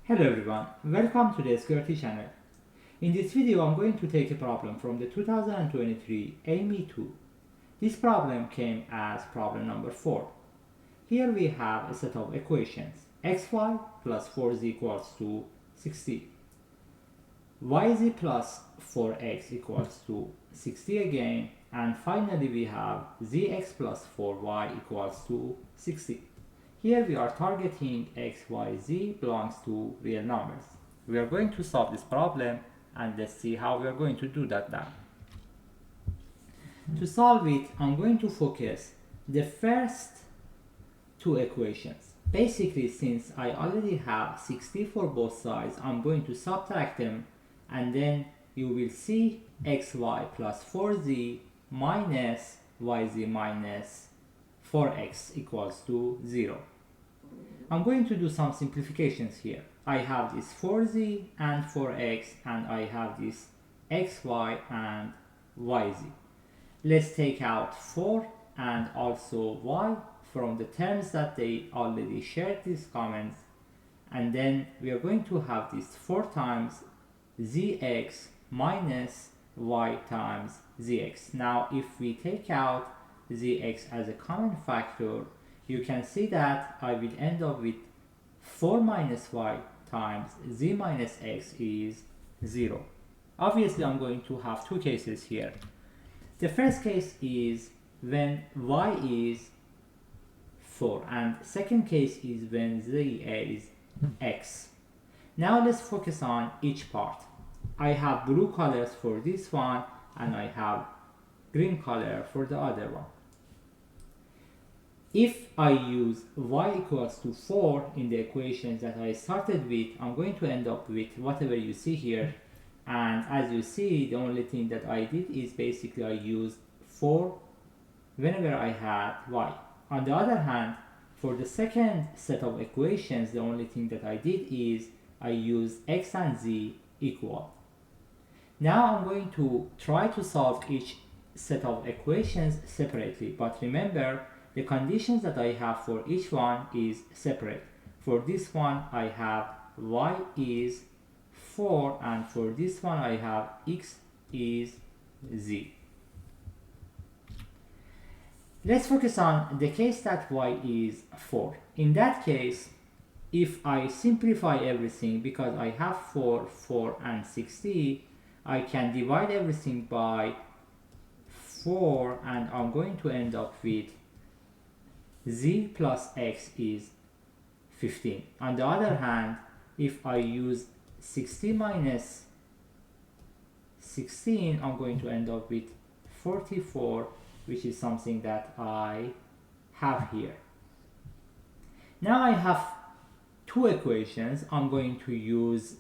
Hello everyone, welcome to the SQRT channel. In this video I'm going to take a problem from the 2023 AIME 2. This problem came as problem number 4. Here we have a set of equations, xy plus 4z equals to 60, yz plus 4x equals to 60 again, and finally we have zx plus 4y equals to 60. Here we are targeting x, y, z belongs to real numbers. We are going to solve this problem and let's see how we are going to do that now. To solve it, I'm going to focus the first two equations. Basically, since I already have 60 for both sides, I'm going to subtract them and then you will see xy plus 4z minus yz minus 4x equals to 0. I'm going to do some simplifications here. I have this 4z and 4x and I have this xy and yz. Let's take out 4 and also y from the terms that they already shared these comments, and then we are going to have this 4 times zx minus y times zx. Now if we take out zx as a common factor, you can see that I will end up with 4 minus y times z minus x is 0. Obviously I'm going to have two cases here. The first case is when y is 4 and second case is when z is x. Now let's focus on each part. I have blue colors for this one and I have green color for the other one. If I use y equals to 4 in the equations that I started with, I'm going to end up with whatever you see here. And as you see, the only thing that I did is basically I used 4 whenever I had y. On the other hand, for the second set of equations, the only thing that I did is I used x and z equal. Now I'm going to try to solve each set of equations separately, but remember, the conditions that I have for each one is separate. For this one I have y is 4 and for this one I have x is z. Let's focus on the case that y is 4. In that case, if I simplify everything, because I have 4, 4 and 60, I can divide everything by 4 and I'm going to end up with z plus x is 15. On the other hand, if I use 60 minus 16, I'm going to end up with 44, which is something that I have here. Now I have two equations. I'm going to use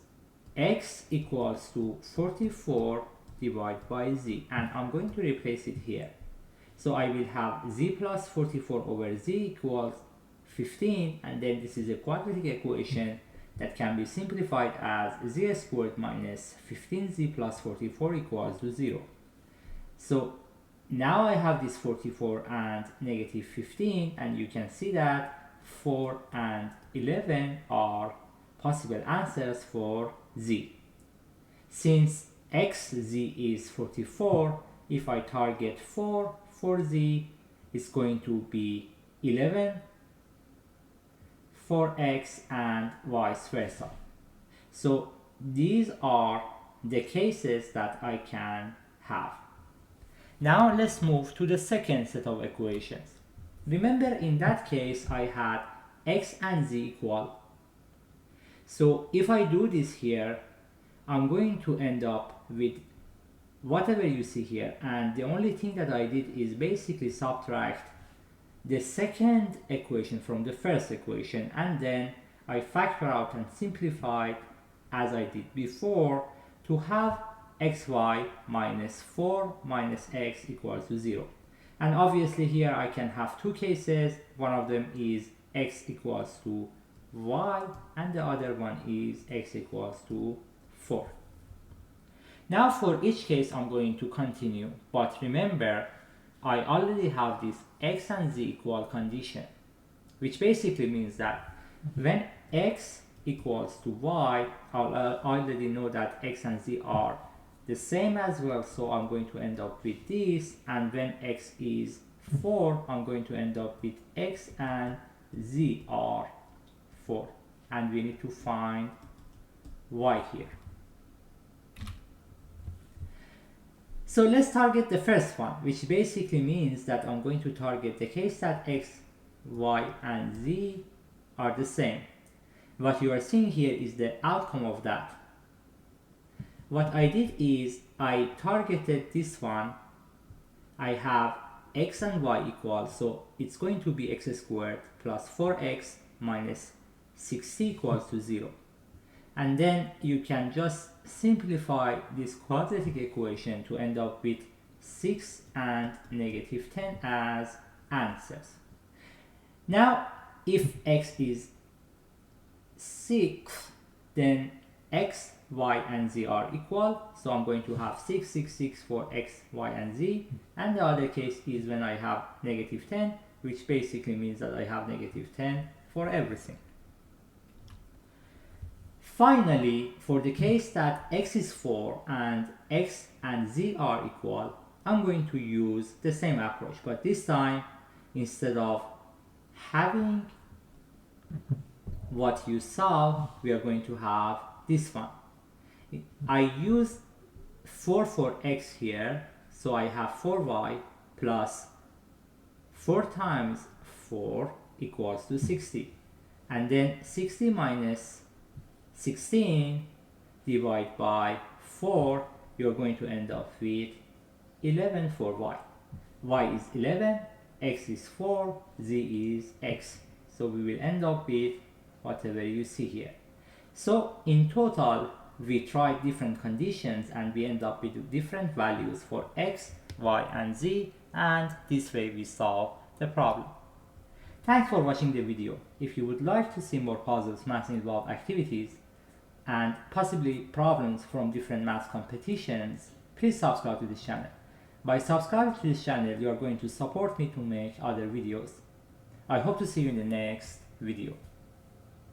x equals to 44 divided by z, and I'm going to replace it here. So I will have z plus 44 over z equals 15, and then this is a quadratic equation that can be simplified as z squared minus 15z plus 44 equals to 0. So now I have this 44 and negative 15, and you can see that 4 and 11 are possible answers for z. Since xz is 44, if I target 4 for z, is going to be 11 for x and vice versa. So these are the cases that I can have. Now let's move to the second set of equations. Remember, in that case I had x and z equal. So if I do this here, I'm going to end up with whatever you see here, and the only thing that I did is basically subtract the second equation from the first equation, and then I factor out and simplify as I did before to have xy minus 4 minus x equals to 0. And obviously here I can have two cases. One of them is x equals to y and the other one is x equals to 4. Now for each case I'm going to continue, but remember I already have this x and z equal condition, which basically means that when x equals to y, I already know that x and z are the same as well, so I'm going to end up with this, and when x is 4, I'm going to end up with x and z are 4, and we need to find y here. So let's target the first one, which basically means that I'm going to target the case that x, y, and z are the same. What you are seeing here is the outcome of that. What I did is I targeted this one. I have x and y equal, so it's going to be x squared plus 4x minus 6c equals to 0. And then you can just simplify this quadratic equation to end up with 6 and negative 10 as answers. Now, if x is 6, then x, y, and z are equal, so I'm going to have 6, 6, 6 for x, y, and z, and the other case is when I have negative 10, which basically means that I have negative 10 for everything. Finally, for the case that x is 4 and x and z are equal, I'm going to use the same approach, but this time, instead of having what you saw, we are going to have this one. I used 4 for x here, so I have 4y plus 4 times 4 equals to 60. And then 60 minus 16 divided by 4, you're going to end up with 11 for y. Y is 11, x is 4, z is x. So we will end up with whatever you see here. So in total, we tried different conditions and we end up with different values for x, y, and z, and this way we solve the problem. Thanks for watching the video. If you would like to see more puzzles, math involved activities, and possibly problems from different math competitions, please subscribe to this channel. By subscribing to this channel, you are going to support me to make other videos. I hope to see you in the next video.